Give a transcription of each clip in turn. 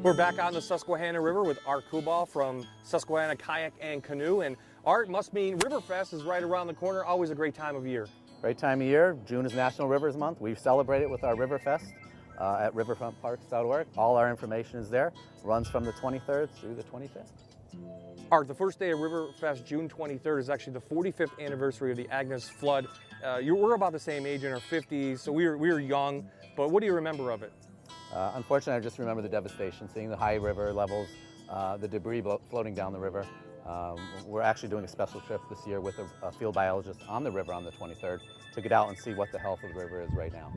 We're back on the Susquehanna River with Art Kubal from Susquehanna Kayak and Canoe. And Art, must mean Riverfest is right around the corner. Always a great time of year. Great time of year. June is National Rivers Month. We celebrate it with our Riverfest at riverfrontparks.org. All our information is there. Runs from the 23rd through the 25th. Art, the first day of Riverfest, June 23rd, is actually the 45th anniversary of the Agnes flood. We're about the same age, in our 50s, so we were young. But what do you remember of it? Unfortunately, I just remember the devastation, seeing the high river levels, the debris floating down the river. We're actually doing a special trip this year with a field biologist on the river on the 23rd to get out and see what the health of the river is right now.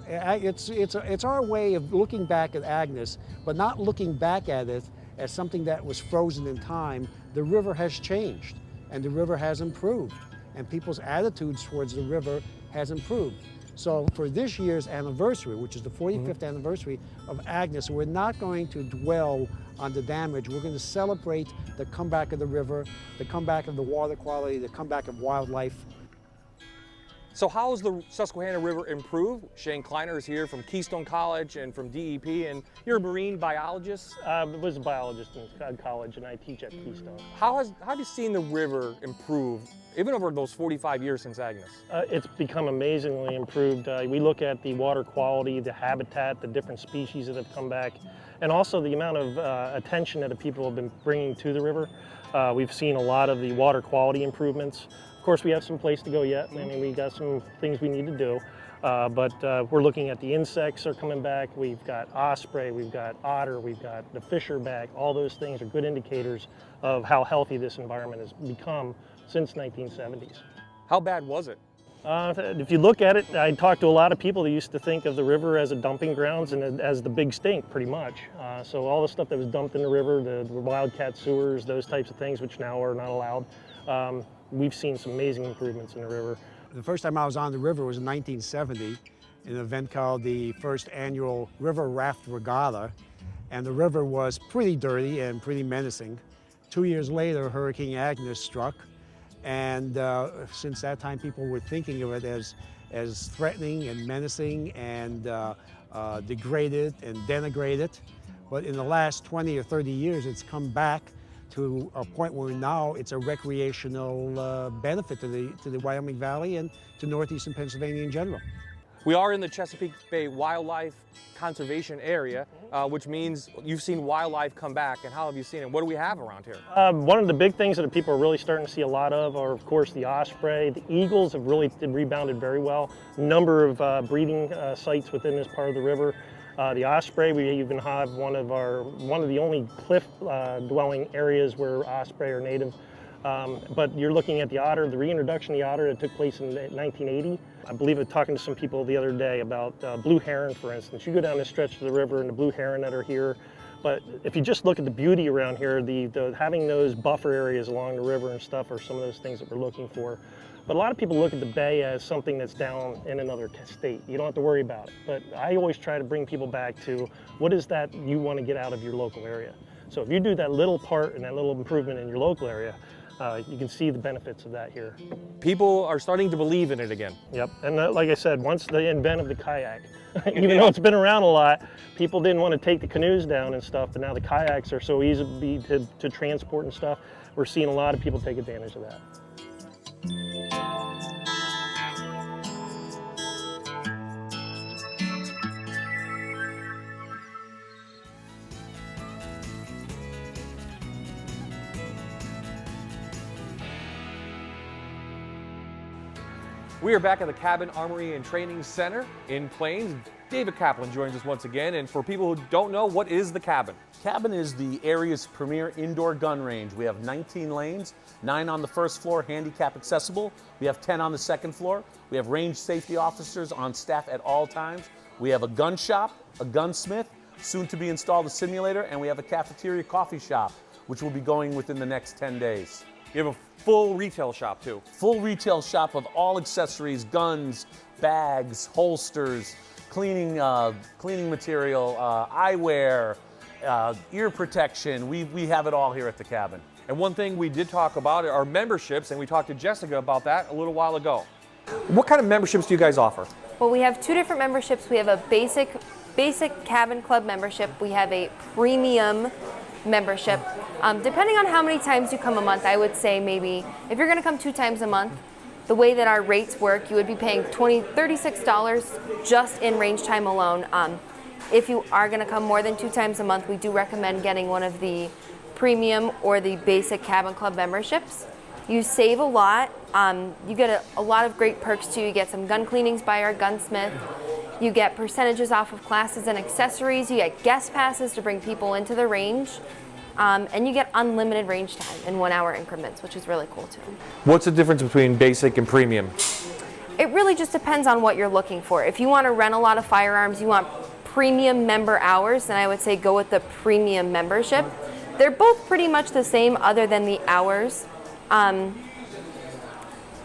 It's our way of looking back at Agnes, but not looking back at it as something that was frozen in time. The river has changed, and the river has improved, and people's attitudes towards the river has improved. So for this year's anniversary, which is the 45th anniversary of Agnes, we're not going to dwell on the damage. We're going to celebrate the comeback of the river, the comeback of the water quality, the comeback of wildlife. So how has the Susquehanna River improved? Shane Kleiner is here from Keystone College and from DEP, and you're a marine biologist. I was a biologist in college, and I teach at Keystone. How have you seen the river improve, even over those 45 years since Agnes? It's become amazingly improved. We look at the water quality, the habitat, the different species that have come back, and also the amount of attention that the people have been bringing to the river. We've seen a lot of the water quality improvements. Of course, we have some place to go yet. I mean, we got some things we need to do, but we're looking at the insects are coming back. We've got osprey, we've got otter, we've got the fish are back. All those things are good indicators of how healthy this environment has become since 1970s. How bad was it? If you look at it, I talked to a lot of people that used to think of the river as a dumping grounds and as the big stink, pretty much. So all the stuff that was dumped in the river, the wildcat sewers, those types of things, which now are not allowed, we've seen some amazing improvements in the river. The first time I was on the river was in 1970, in an event called the first annual River Raft Regatta, and the river was pretty dirty and pretty menacing. 2 years later, Hurricane Agnes struck, and since that time people were thinking of it as threatening and menacing and degraded and denigrated. But in the last 20 or 30 years, it's come back to a point where now it's a recreational benefit to the Wyoming Valley and to northeastern Pennsylvania in general. We are in the Chesapeake Bay Wildlife Conservation Area, which means you've seen wildlife come back. And how have you seen it? What do we have around here? One of the big things that people are really starting to see a lot of are, of course, the osprey. The eagles have really rebounded very well. Number of breeding sites within this part of the river. The osprey, we even have one of the only cliff dwelling areas where osprey are native. But you're looking at the otter, the reintroduction of the otter that took place in 1980. I believe I'm talking to some people the other day about blue heron, for instance. You go down this stretch of the river and the blue heron that are here. But if you just look at the beauty around here, having those buffer areas along the river and stuff are some of those things that we're looking for. But a lot of people look at the bay as something that's down in another state. You don't have to worry about it. But I always try to bring people back to what is that you want to get out of your local area. So if you do that little part and that little improvement in your local area, you can see the benefits of that here. People are starting to believe in it again. Yep, and like I said, once the invent of the kayak, even though it's been around a lot, people didn't want to take the canoes down and stuff, but now the kayaks are so easy to transport and stuff. We're seeing a lot of people take advantage of that. We are back at the Cabin Armory and Training Center in Plains. David Kaplan joins us once again, and for people who don't know, what is the Cabin? Cabin is the area's premier indoor gun range. We have 19 lanes, 9 on the first floor, handicap accessible. We have 10 on the second floor. We have range safety officers on staff at all times. We have a gun shop, a gunsmith, soon to be installed a simulator, and we have a cafeteria coffee shop, which will be going within the next 10 days. You have a full retail shop too. Full retail shop of all accessories, guns, bags, holsters, cleaning material, eyewear, ear protection. We have it all here at the Cabin. And one thing we did talk about are memberships, and we talked to Jessica about that a little while ago. What kind of memberships do you guys offer? Well, we have two different memberships. We have a basic basic cabin club membership. We have a premium membership. Depending on how many times you come a month, I would say maybe if you're going to come 2 times a month, the way that our rates work, you would be paying $36 just in range time alone. If you are going to come more than 2 times a month, we do recommend getting one of the premium or the basic cabin club memberships. You save a lot. You get a lot of great perks too. You get some gun cleanings by our gunsmith. You get percentages off of classes and accessories. You get guest passes to bring people into the range. And you get unlimited range time in 1 hour increments, which is really cool too. What's the difference between basic and premium? It really just depends on what you're looking for. If you want to rent a lot of firearms, you want premium member hours, then I would say go with the premium membership. They're both pretty much the same other than the hours.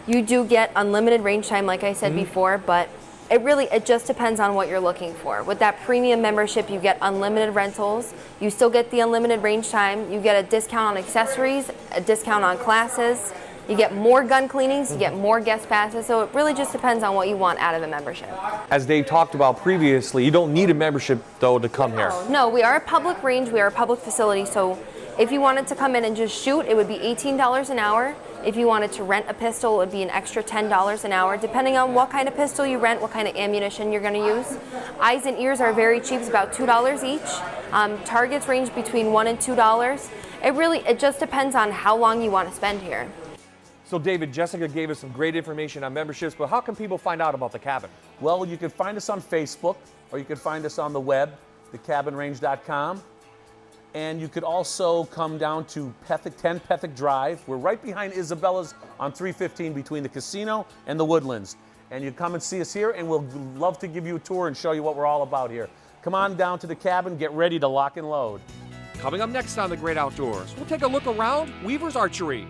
You do get unlimited range time, like I said before, but it just depends on what you're looking for. With that premium membership, you get unlimited rentals. You still get the unlimited range time. You get a discount on accessories, a discount on classes. You get more gun cleanings, you get more guest passes. So it really just depends on what you want out of a membership. As Dave talked about previously, you don't need a membership though to come here. No, we are a public range, we are a public facility. So if you wanted to come in and just shoot, it would be $18 an hour. If you wanted to rent a pistol, it would be an extra $10 an hour, depending on what kind of pistol you rent, what kind of ammunition you're going to use. Eyes and ears are very cheap, it's about $2 each. Targets range between $1 and $2. It just depends on how long you want to spend here. So David, Jessica gave us some great information on memberships, but how can people find out about the cabin? Well, you can find us on Facebook, or you can find us on the web, thecabinrange.com. And you could also come down to 10 Pethick Drive. We're right behind Isabella's on 315 between the casino and the Woodlands. And you come and see us here, and we'll love to give you a tour and show you what we're all about here. Come on down to the cabin, get ready to lock and load. Coming up next on The Great Outdoors, we'll take a look around Weaver's Archery.